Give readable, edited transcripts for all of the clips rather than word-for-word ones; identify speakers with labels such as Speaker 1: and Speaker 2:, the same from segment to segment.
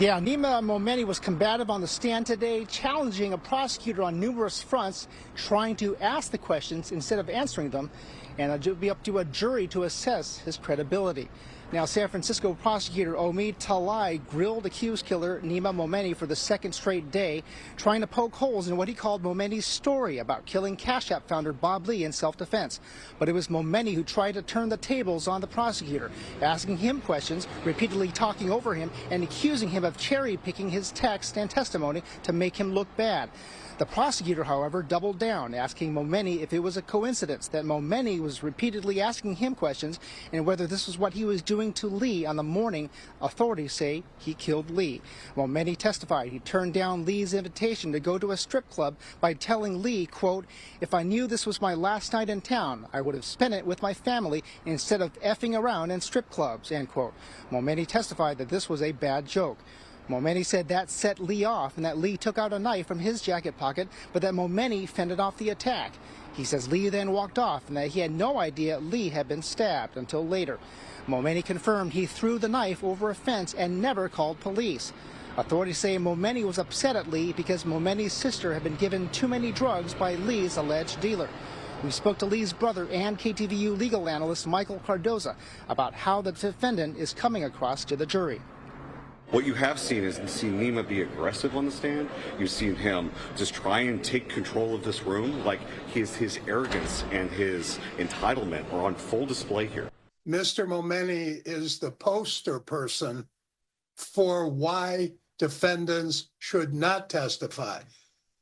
Speaker 1: Yeah, Nima Momeni was combative on the stand today, challenging a prosecutor on numerous fronts, trying to ask the questions instead of answering them, and it would be up to a jury to assess his credibility. Now, San Francisco prosecutor Omid Talai grilled accused killer Nima Momeni for the second straight day, trying to poke holes in what he called Momeni's story about killing Cash App founder Bob Lee in self-defense. But it was Momeni who tried to turn the tables on the prosecutor, asking him questions, repeatedly talking over him, and accusing him of cherry-picking his text and testimony to make him look bad. The prosecutor, however, doubled down, asking Momeni if it was a coincidence that Momeni was repeatedly asking him questions and whether this was what he was doing to Lee on the morning authorities say he killed Lee. Momeni testified he turned down Lee's invitation to go to a strip club by telling Lee, quote, "If I knew this was my last night in town, I would have spent it with my family instead of effing around in strip clubs," end quote. Momeni testified that this was a bad joke. Momeni said that set Lee off and that Lee took out a knife from his jacket pocket, but that Momeni fended off the attack. He says Lee then walked off and that he had no idea Lee had been stabbed until later. Momeni confirmed he threw the knife over a fence and never called police. Authorities say Momeni was upset at Lee because Momeni's sister had been given too many drugs by Lee's alleged dealer. We spoke to Lee's brother and KTVU legal analyst Michael Cardoza about how the defendant is coming across to the jury.
Speaker 2: What you have seen is Nima be aggressive on the stand. You've seen him just try and take control of this room. Like his arrogance and his entitlement are on full display here.
Speaker 3: Mr. Momeni is the poster person for why defendants should not testify.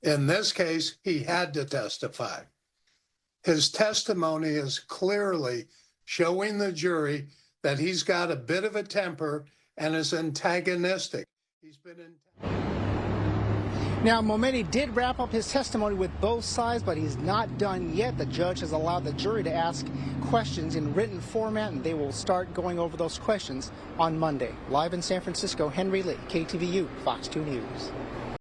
Speaker 3: In this case, he had to testify. His testimony is clearly showing the jury that he's got a bit of a temper and is antagonistic.
Speaker 1: Now, Momeni did wrap up his testimony with both sides, but he's not done yet. The judge has allowed the jury to ask questions in written format, and they will start going over those questions on Monday. Live in San Francisco, Henry Lee, KTVU, Fox 2 News.